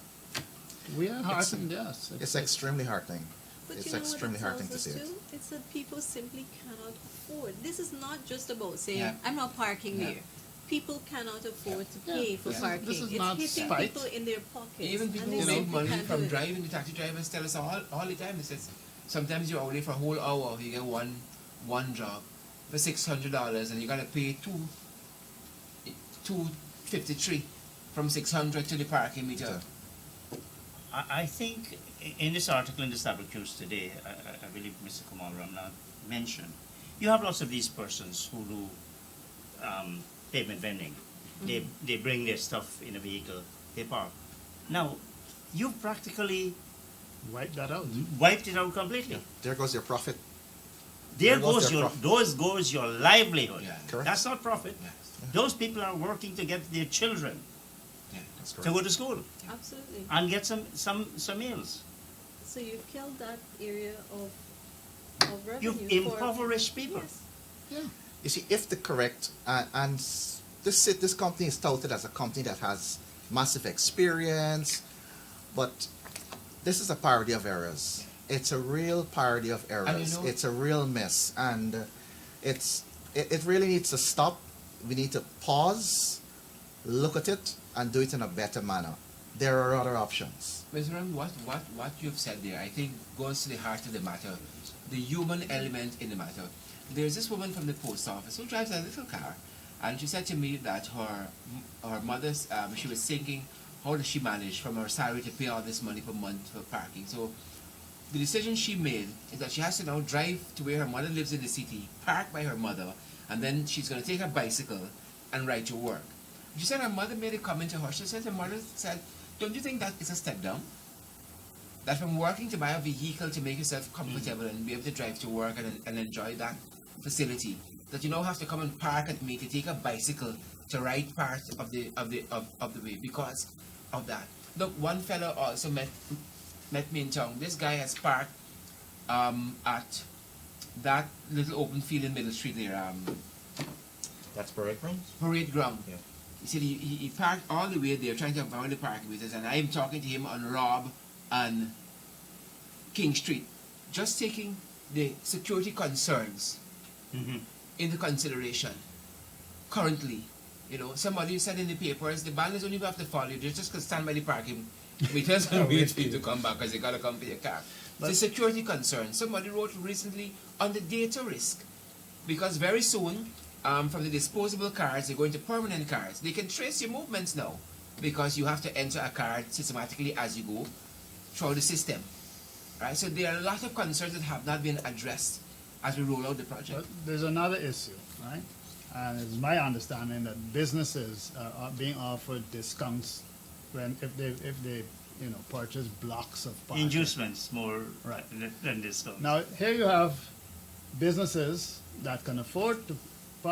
We are heartened, yes. It's extremely heartening. But It's you know extremely what it heartening tells to us see it. too? It's that people simply cannot afford. This is not just about saying, Yeah. I'm not parking Yeah. here. People cannot afford to Yeah. pay for Yeah. parking. This is it's not hitting spite. people in their pockets. Even and people they who make simply money can't from do it. driving, the taxi drivers tell us all the time. They says sometimes you're away for a whole hour, you get one job for $600, and you gotta pay $253 from 600 to the parking meter. I think in this article in the Stabrook News today, I believe Mr. Kamal Ramnath mentioned, you have lots of these persons who do pavement vending. They bring their stuff in a vehicle, they park. Now, you've practically Wipe that out. wiped it out completely. There goes your profit. There There goes goes their your profit. those goes your livelihood. Yeah. Correct. That's not profit. Yes. Those people are working to get their children That's to correct. go to school Absolutely. and get some meals. So you've killed that area of revenue. You've for- impoverished people. Yes. You see, if the correct and this company is touted as a company that has massive experience, but this is a parody of errors. It's a real parody of errors. And you know- It's a real mess, and it really needs to stop. We need to pause, look at it, and do it in a better manner. There are other options. Mr. Ram, what you've said there, I think, goes to the heart of the matter, the human element in the matter. There's this woman from the post office who drives a little car, and she said to me that her mother's, she was thinking, how does she manage from her salary to pay all this money per month for parking? So the decision she made is that she has to now drive to where her mother lives in the city, park by her mother, and then she's going to take her bicycle and ride to work. She said her mother made a comment to her. She said her mother said, don't you think that is a step down? That from working to buy a vehicle to make yourself comfortable and be able to drive to work and enjoy that facility, that you now have to come and park at me to take a bicycle to ride part of the way because of that. Look, one fellow also met me in town. This guy has parked at that little open field in Middle Street there, That's parade grounds. parade ground. Yeah. He said he parked all the way there trying to avoid the parking meters, and I'm talking to him on Rob and King Street. just taking the security concerns into consideration. Currently, somebody said in the papers, the bandits don't even have to follow you. They just could stand by the parking meters and wait for you to come back because they got to come for your car. It's a security concern. Somebody wrote recently on the data risk. Because very soon, from the disposable cards, they're going to permanent cards. They can trace your movements now because you have to enter a card systematically as you go through the system. Right? So there are a lot of concerns that have not been addressed as we roll out the project. But there's another issue, right? And it's my understanding that businesses are being offered discounts if they purchase blocks of parking. Inducements more Right. than discounts. Now here you have businesses that can afford to,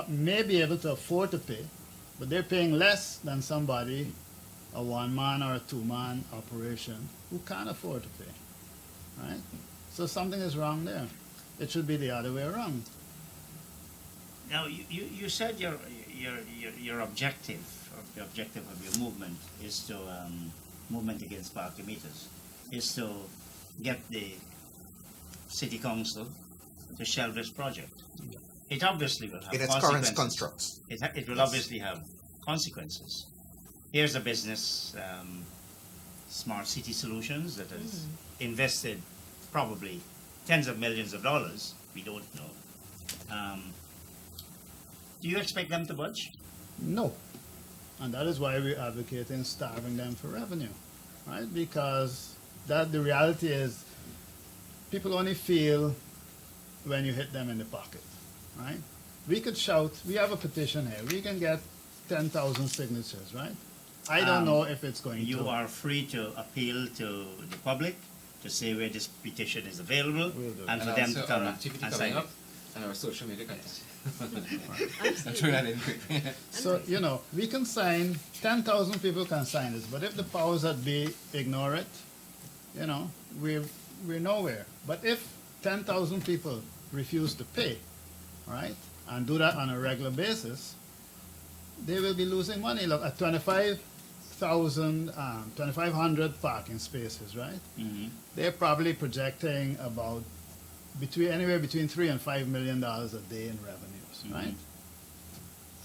may be able to afford to pay, but they're paying less than somebody, a one-man or a two-man operation, who can't afford to pay, right? So something is wrong there. It should be the other way around. Now, you said your objective, or the objective of your movement is to, movement against parking meters, is to get the city council to shelve this project. It obviously will have In its consequences. current constructs. It will obviously have consequences. Here's a business, Smart City Solutions, that has invested probably tens of millions of dollars. We don't know. Do you expect them to budge? No. And that is why we're advocating starving them for revenue, right? Because the reality is people only feel when you hit them in the pocket, right? We could shout, we have a petition here, we can get 10,000 signatures, right? I don't know if it's going to. You are free to appeal to the public to say where this petition is available, We'll do. and for And them also to come our activity and coming sign it. up and our social media content. I'm throwing that in quick. So, we can sign, 10,000 people can sign this, but if the powers that be ignore it, we're nowhere. But if 10,000 people refuse to pay, right, and do that on a regular basis, they will be losing money. Look, at 2,500 parking spaces, right? They're probably projecting about anywhere between $3 and $5 million a day in revenues, right?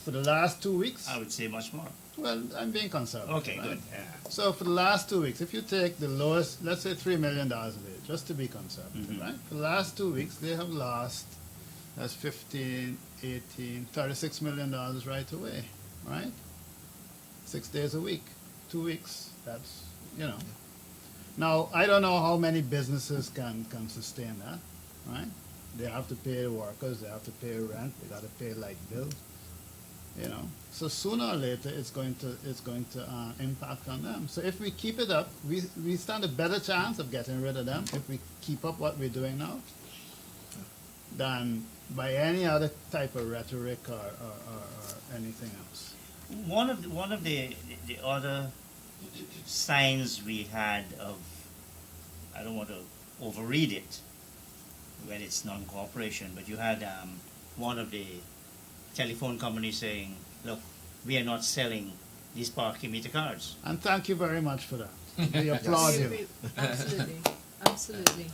For the last 2 weeks, I would say much more. well, I'm being conservative. Okay, right? good. Yeah. So for the last 2 weeks, if you take the lowest, let's say $3 million a day, just to be conservative, right? For the last 2 weeks, they have lost, that's 15, 18, $36 million right away, right? 6 days a week, 2 weeks, that's, Now, I don't know how many businesses can sustain that, right? They have to pay the workers, they have to pay rent, they got to pay light bills, So sooner or later, it's going to impact on them. So if we keep it up, we stand a better chance of getting rid of them if we keep up what we're doing now, than by any other type of rhetoric or anything else. One of the other signs we had of, I don't want to overread it when it's non-cooperation, but you had one of the telephone companies saying, look, we are not selling these parking meter cards. And thank you very much for that. We applaud you. Absolutely, absolutely.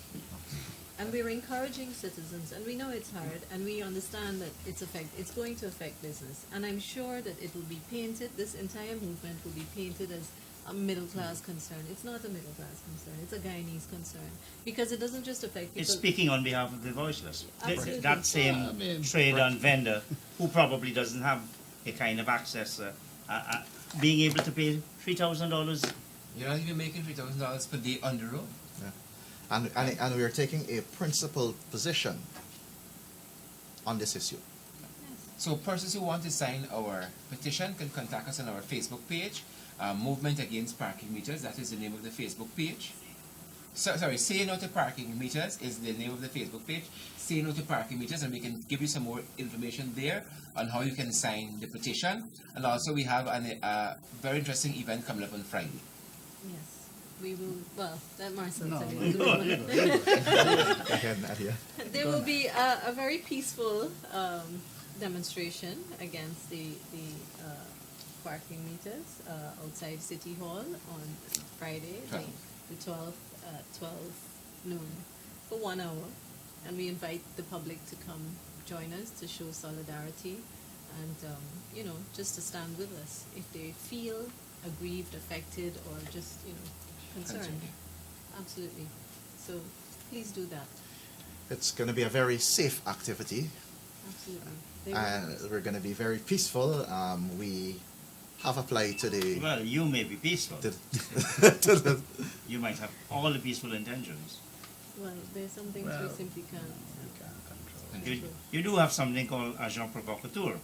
And we're encouraging citizens, and we know it's hard, and we understand that it's going to affect business. And I'm sure that it will be painted, this entire movement will be painted as a middle-class concern. It's not a middle-class concern, it's a Guyanese concern. Because it doesn't just affect people. It's speaking on behalf of the voiceless. Absolutely. That same trader and vendor who probably doesn't have a kind of access, being able to pay $3,000. You're not even making $3,000 per day on the road. And we are taking a principled position on this issue. So persons who want to sign our petition can contact us on our Facebook page, Movement Against Parking Meters. That is the name of the Facebook page. Say No to Parking Meters is the name of the Facebook page. Say No to Parking Meters, and we can give you some more information there on how you can sign the petition. And also we have a very interesting event coming up on Friday. Yes. We will, well, let Marcel No, tell no, you. no, Go ahead, Nadia. There will be a very peaceful demonstration against the parking meters outside City Hall on Friday, the 12 noon. for 1 hour, and we invite the public to come join us to show solidarity and, just to stand with us if they feel aggrieved, affected, or just, concerned. Absolutely. So please do that. It's going to be a very safe activity, Absolutely. and we're going to be very peaceful. We have applied to the Well, you may be peaceful. to the You might have all the peaceful intentions. Well, there's some things we Well, simply can't. You can't control. You do have something called agent provocateur.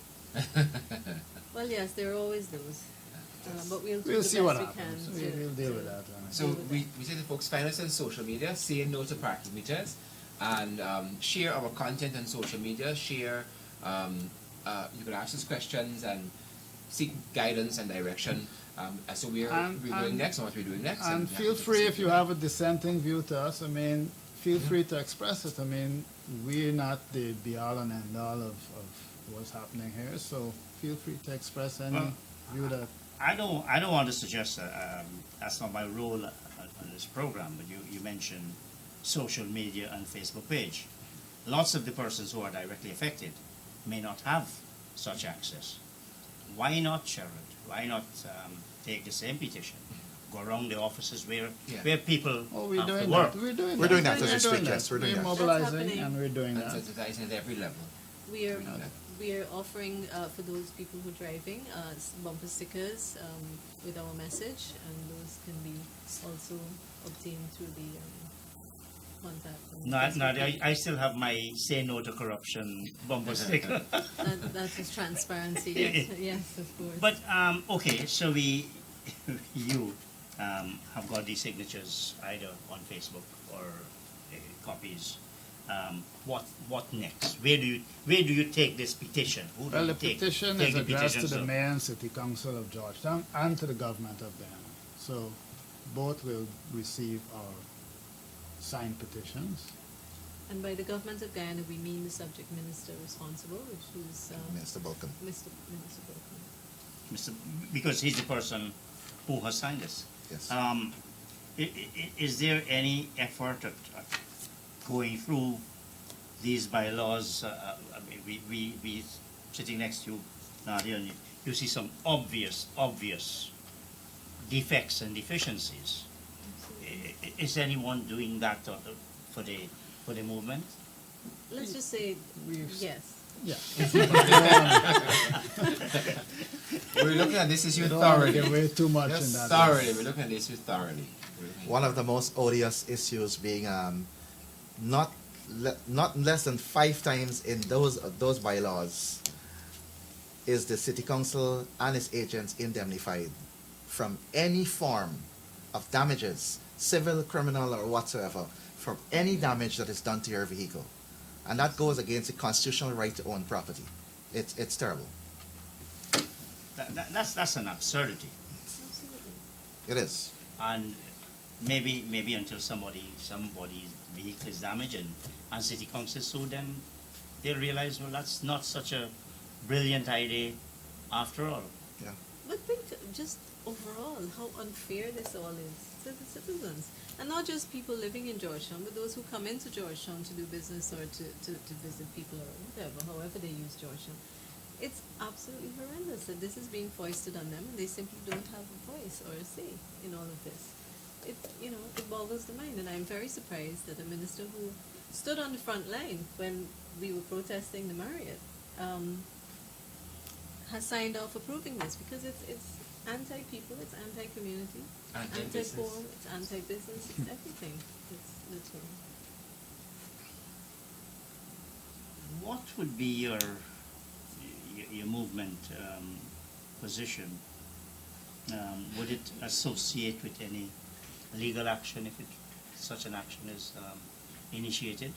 Well, yes, there are always those. But we'll do We'll the see best what we happens. can. We'll deal with that. So we say to folks, find us on social media, say no to parking meters, and share our content on social media. Share, you can ask us questions and seek guidance and direction. So we're doing next, and what we're doing next. And feel free if you have a dissenting view to us. I mean, feel free to express it. I mean, we're not the be-all and end-all of what's happening here. So feel free to express any view that. I don't want to suggest that's not my role on this program, but you mentioned social media and Facebook page. Lots of the persons who are directly affected may not have such access. Why not, Sherod? Why not take the same petition, go around the offices where people We're have to doing work? that. We're doing We're that. doing that as we We're speak, doing yes, that. we're doing We're that. mobilizing happening. and we're doing That's that. advertising at every level. We are offering for those people who are driving bumper stickers with our message, and those can be also obtained through the contact. on Facebook. I still have my say no to corruption bumper sticker. That is transparency. Yes, yes, of course. But okay, so you have got these signatures either on Facebook or copies. What next? Where do you take this petition? Who do Well, you the take petition take is the addressed to petitions the of? Mayor and City Council of Georgetown and to the government of Guyana. So both will receive our signed petitions. And by the government of Guyana, we mean the subject minister responsible, which is Minister Vulcan. Mr. Wilson. Because he's the person who has signed this. Yes. Is there any effort at going through these bylaws? I mean, we sitting next to you, Nadia, and you see some obvious defects and deficiencies. Is anyone doing that for the movement? Let's just say yes. Yeah. We're looking at this issue Don't want to thoroughly. get way too much Yes, in that. thoroughly. We're looking at this issue thoroughly. One of the most odious issues being not less than 5 times in those bylaws is the city council and its agents indemnified from any form of damages, civil, criminal, or whatsoever, from any damage that is done to your vehicle, and that goes against the constitutional right to own property. It's terrible. That's an absurdity. Absolutely. It is. And maybe until somebody's vehicle is damaged and city council sue them, they realize, well, that's not such a brilliant idea after all. Yeah. But think just overall how unfair this all is to the citizens. And not just people living in Georgetown, but those who come into Georgetown to do business or to visit people or whatever, however they use Georgetown. It's absolutely horrendous that this is being foisted on them and they simply don't have a voice or a say in all of this. It boggles the mind, and I'm very surprised that a minister who stood on the front line when we were protesting the Marriott has signed off approving this, because it's anti-people, it's anti-community, Anti-business. anti-poor, it's anti-business, it's everything. It's literal. What would be your movement position? Would it associate with any legal action if such an action is initiated?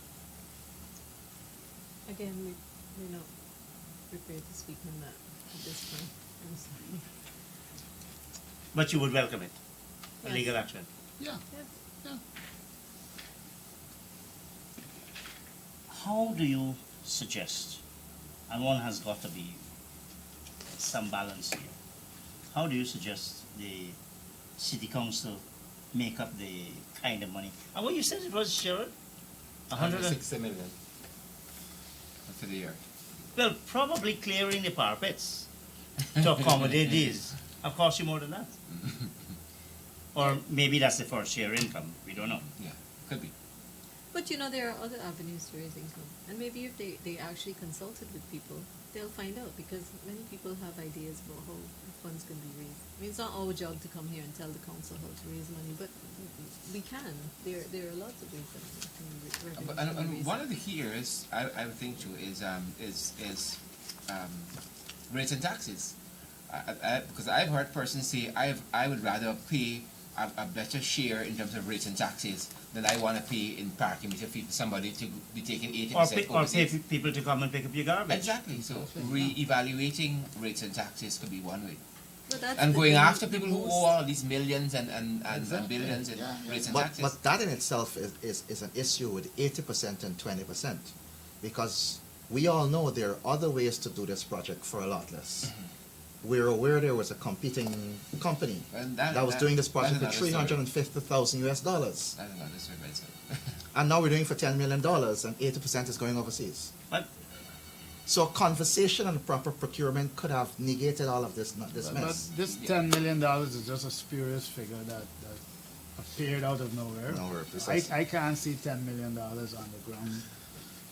Again, we're not prepared to speak on that at this point. I'm sorry. But you would welcome it, a Yes. legal action. Yeah. Yes. Yeah. How do you suggest, and one has got to be some balance here, how do you suggest the city council make up the kind of money? And what you said it was, Sherod, 160 million for the year. Well, probably clearing the parapets to accommodate these. Of course, you more than that. Or maybe that's the first year income. We don't know. Yeah, could be. But you know, there are other avenues to raise income. And maybe if they actually consulted with people, they'll find out, because many people have ideas about how funds can be raised. I mean, it's not our job to come here and tell the council how to raise money, but we can. There are lots of ways that we can And one of the key areas I would think too is rates and taxes. Because I've heard persons say I would rather pay a better share in terms of rates and taxes than I want to pay in parking meter fee for somebody to be taking 80% Or pay people to come and pick up your garbage. Exactly. So re-evaluating rates and taxes could be one way. But that's And the going thing, after the people who most- owe all these millions and billions in rates and taxes. But that in itself is an issue with 80% and 20%, because we all know there are other ways to do this project for a lot less. We're aware there was a competing company And that was doing this project that's for another story. $350,000 US. That's another story by itself. And now we're doing it for $10 million, and 80% is going overseas. But So conversation and proper procurement could have negated all of this But mess. this $10 million is just a spurious figure that appeared out of nowhere. Nowhere, precisely. I can't see $10 million on the ground.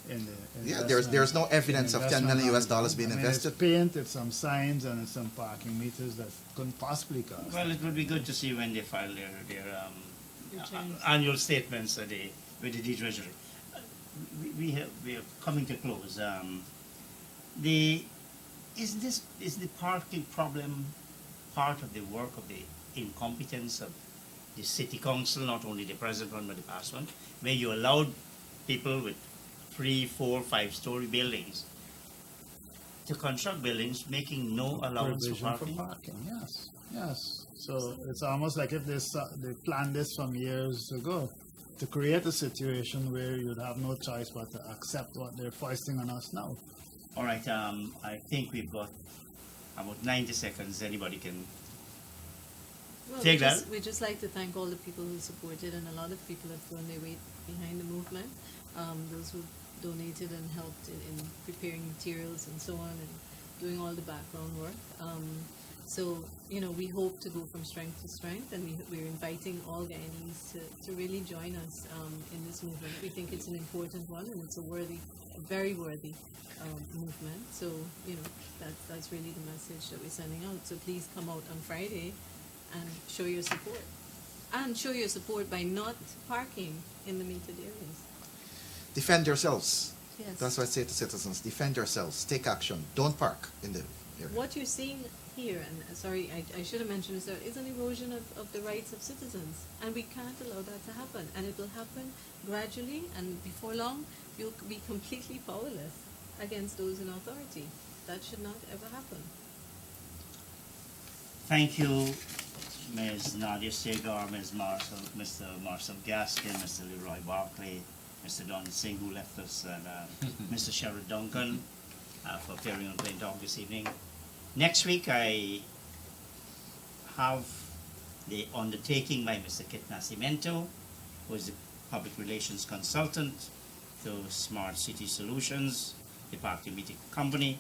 In the Yeah, investment- there's no evidence of $10 investment million on US dollars being I mean, invested. It's paint, it's some signs, and it's some parking meters that couldn't possibly cost. well, it would be good to see when they file their Returns. annual statements with the Treasury. We are coming to close. Is the parking problem part of the work of the incompetence of the city council, not only the present one but the past one, where you allowed people with 3, 4, 5-story buildings to construct buildings making no allowance for Provision parking? Yes. So it's almost like if they planned this from years ago to create a situation where you'd have no choice but to accept what they're foisting on us now. All right, I think we've got about 90 seconds. Anybody can. Well, Take we just like to thank all the people who supported, and a lot of people have thrown their weight behind the movement. Those who donated and helped in preparing materials and so on, and doing all the background work. So, you know, we hope to go from strength to strength, and we're inviting all Guyanese to really join us in this movement. We think it's an important one, and it's a very worthy movement. So, you know, that's really the message that we're sending out. So please come out on Friday and show your support. And show your support by not parking in the metered areas. Defend yourselves. Yes. That's what I say to citizens. Defend yourselves. Take action. Don't park in the area. What you're seeing here, and sorry, I should have mentioned this, is an erosion of the rights of citizens. And we can't allow that to happen. And it will happen gradually, and before long, you'll be completely powerless against those in authority. That should not ever happen. Thank you, Ms. Nadia Sagar, Mr. Marcel Gaskin, Mr. Leroy Barclay, Mr. Don Singh, who left us, and Mr. Sherod Duncan for appearing on Plain Talk this evening. Next week, I have the undertaking by Mr. Kit Nascimento, who is the public relations consultant to Smart City Solutions, the parking meeting company,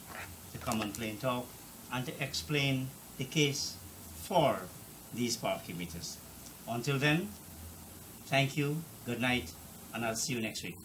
to come on Plain Talk and to explain the case for these parking meters. Until then, thank you, good night, and I'll see you next week.